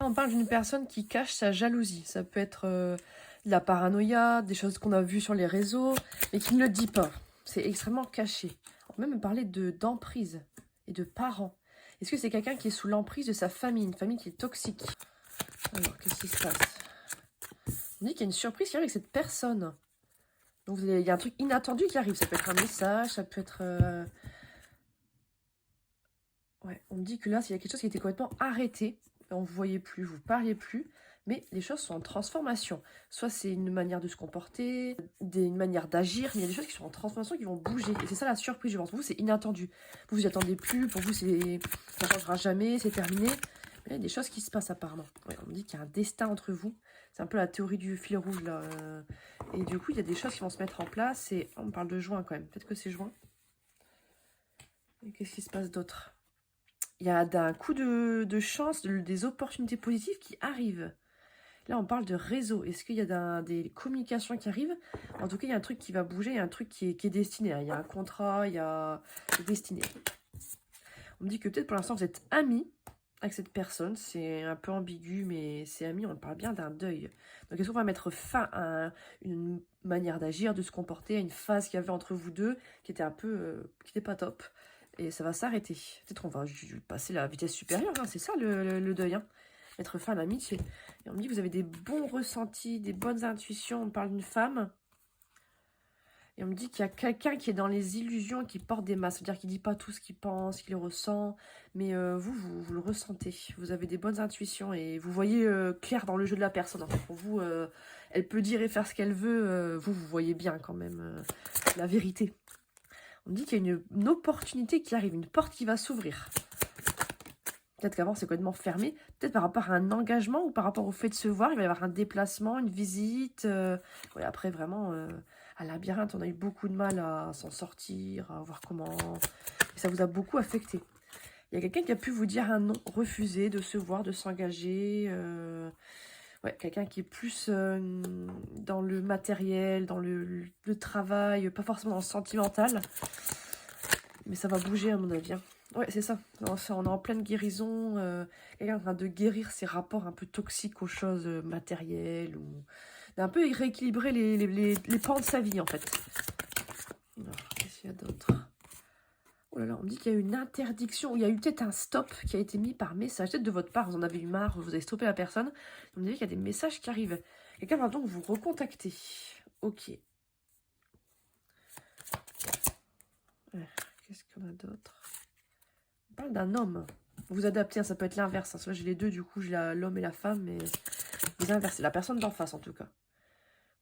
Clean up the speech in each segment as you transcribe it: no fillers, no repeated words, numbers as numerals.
on parle d'une personne qui cache sa jalousie. Ça peut être de la paranoïa, des choses qu'on a vues sur les réseaux, mais qui ne le dit pas. C'est extrêmement caché. On peut même parler d'emprise et de parents. Est-ce que c'est quelqu'un qui est sous l'emprise de sa famille, une famille qui est toxique? Alors, qu'est-ce qui se passe? On dit qu'il y a une surprise qui arrive avec cette personne. Donc, il y a un truc inattendu qui arrive. Ça peut être un message, ça peut être... Ouais, on me dit que là, il y a quelque chose qui était complètement arrêté. On ne vous voyait plus, vous ne parliez plus. Mais les choses sont en transformation. Soit c'est une manière de se comporter, une manière d'agir, mais il y a des choses qui sont en transformation, qui vont bouger. Et c'est ça la surprise, je pense. Pour vous, c'est inattendu. Vous n'y attendez plus. Pour vous, ça ne changera jamais, c'est terminé. Mais il y a des choses qui se passent apparemment. Ouais, on me dit qu'il y a un destin entre vous. C'est un peu la théorie du fil rouge, là. Et du coup, il y a des choses qui vont se mettre en place. Et on parle de juin, quand même. Peut-être que c'est juin. Et qu'est-ce qui se passe d'autre? Il y a d'un coup de chance, des opportunités positives qui arrivent. Là, on parle de réseau. Est-ce qu'il y a des communications qui arrivent? En tout cas, il y a un truc qui va bouger, il y a un truc qui est destiné. Hein. Il y a un contrat, il y a... C'est destiné. On me dit que peut-être pour l'instant, vous êtes amis avec cette personne. C'est un peu ambigu, mais c'est amis, on parle bien d'un deuil. Donc, est-ce qu'on va mettre fin à une manière d'agir, de se comporter, à une phase qu'il y avait entre vous deux, qui était un peu... qui n'était pas top? Et ça va s'arrêter. Peut-être qu'on va passer la vitesse supérieure. Hein. C'est ça le deuil. Hein. Mettre fin à l'amitié. Et on me dit que vous avez des bons ressentis, des bonnes intuitions. On parle d'une femme. Et on me dit qu'il y a quelqu'un qui est dans les illusions, qui porte des masques. C'est-à-dire qu'il ne dit pas tout ce qu'il pense, qu'il ressent. Mais vous le ressentez. Vous avez des bonnes intuitions. Et vous voyez clair dans le jeu de la personne. En fait. Pour vous, elle peut dire et faire ce qu'elle veut. Vous voyez bien quand même la vérité. On me dit qu'il y a une opportunité qui arrive, une porte qui va s'ouvrir. Peut-être qu'avant, c'est complètement fermé. Peut-être par rapport à un engagement ou par rapport au fait de se voir. Il va y avoir un déplacement, une visite. Ouais, après, vraiment, à Labyrinthe, on a eu beaucoup de mal à s'en sortir, à voir comment... Et ça vous a beaucoup affecté. Il y a quelqu'un qui a pu vous dire un non, refuser de se voir, de s'engager... Ouais, quelqu'un qui est plus dans le matériel, dans le travail, pas forcément dans le sentimental. Mais ça va bouger à mon avis. Hein. Ouais, c'est ça. On est en pleine guérison. Quelqu'un en train de guérir ses rapports un peu toxiques aux choses matérielles. Ou d'un peu rééquilibrer les pans de sa vie, en fait. Alors, qu'est-ce qu'il y a d'autre? Oh là là, on me dit qu'il y a eu une interdiction, il y a eu peut-être un stop qui a été mis par message, peut-être de votre part, vous en avez eu marre, vous avez stoppé la personne. On me dit qu'il y a des messages qui arrivent. Quelqu'un va donc vous recontacter. Ok. Qu'est-ce qu'on a d'autre? On parle d'un homme. Vous adaptez, hein, ça peut être l'inverse. Hein. Soit j'ai les deux, du coup, j'ai l'homme et la femme, mais vous inversez. La personne d'en face, en tout cas.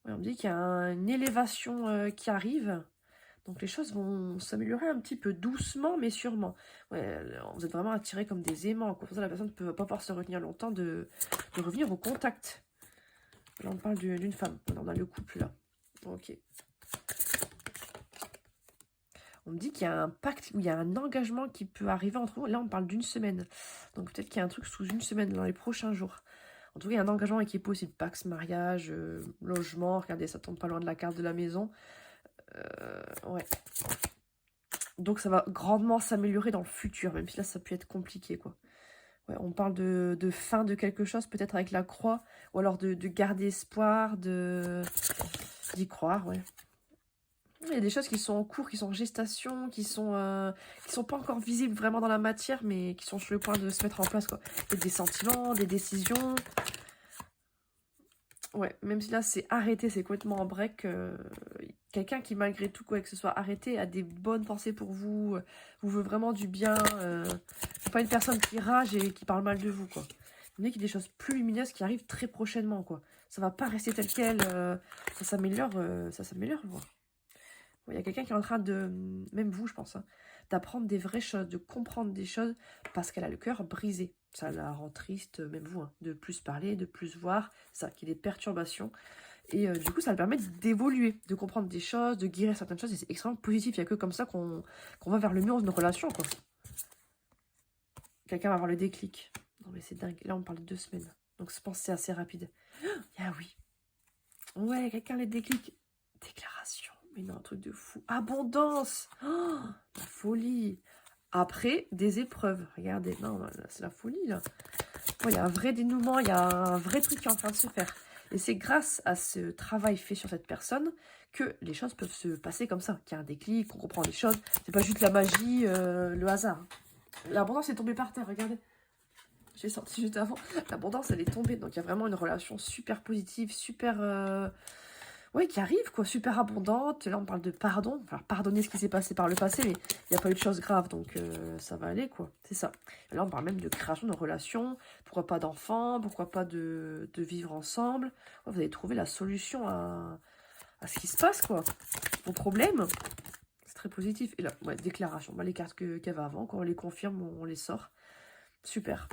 Ouais, on me dit qu'il y a une élévation qui arrive. Donc les choses vont s'améliorer un petit peu doucement, mais sûrement. Ouais, vous êtes vraiment attirés comme des aimants. Comme ça, la personne ne peut pas pouvoir se retenir longtemps de revenir au contact. Là, on parle d'une femme. On a le couple, là. Ok. On me dit qu'il y a un pacte, ou il y a un engagement qui peut arriver entre vous. Là, on parle d'une semaine. Donc peut-être qu'il y a un truc sous une semaine, dans les prochains jours. En tout cas, il y a un engagement qui est possible. Pax, mariage, logement. Regardez, ça tombe pas loin de la carte de la maison. Ouais. Donc ça va grandement s'améliorer dans le futur, même si là ça peut être compliqué, quoi. Ouais, on parle de fin de quelque chose, peut-être avec la croix, ou alors de garder espoir, d'y croire, ouais. Il y a des choses qui sont en cours, qui sont en gestation, qui sont pas encore visibles vraiment dans la matière, mais qui sont sur le point de se mettre en place, quoi. Peut-être des sentiments, des décisions. Ouais, même si là c'est arrêté, c'est complètement en break. Quelqu'un qui malgré tout, quoi que ce soit arrêté, a des bonnes pensées pour vous, vous veut vraiment du bien. C'est pas une personne qui rage et qui parle mal de vous, quoi. Vous voyez qu'il y a des choses plus lumineuses qui arrivent très prochainement, quoi. Ça va pas rester tel quel. Ça s'améliore, quoi. Il y a quelqu'un qui est en train de, même vous, je pense, hein, d'apprendre des vraies choses, de comprendre des choses, parce qu'elle a le cœur brisé. Ça la rend triste, même vous, hein, de plus parler, de plus voir, ça, qu'il y ait des perturbations. Et du coup, ça le permet d'évoluer, de comprendre des choses, de guérir certaines choses, et c'est extrêmement positif. Il n'y a que comme ça qu'on va vers le mur d'une relation, quoi. Quelqu'un va avoir le déclic. Non mais c'est dingue, là on parle de 2 semaines. Donc je pense que c'est assez rapide. Ah oui. Ouais, quelqu'un a le déclic. Déclaration. Mais non, un truc de fou. Abondance. Oh, la folie. Après, des épreuves. Regardez, non, c'est la folie, là. Ouais, il y a un vrai dénouement, il y a un vrai truc qui est en train de se faire. Et c'est grâce à ce travail fait sur cette personne que les choses peuvent se passer comme ça, qu'il y a un déclic, qu'on comprend les choses. C'est pas juste la magie, le hasard. L'abondance est tombée par terre, regardez. J'ai sorti juste avant. L'abondance, elle est tombée. Donc, il y a vraiment une relation super positive, super... ouais, qui arrive, quoi. Super abondante. Là, on parle de pardon. Enfin, pardonner ce qui s'est passé par le passé, mais il n'y a pas eu de choses graves. Donc, ça va aller, quoi. C'est ça. Et là, on parle même de création de relations. Pourquoi pas d'enfants? Pourquoi pas de vivre ensemble? Ouais, vous allez trouver la solution à ce qui se passe, quoi. Vos problèmes. C'est très positif. Et là, ouais, déclaration. Bah, les cartes qu'il y avait avant, quand on les confirme, on les sort. Super.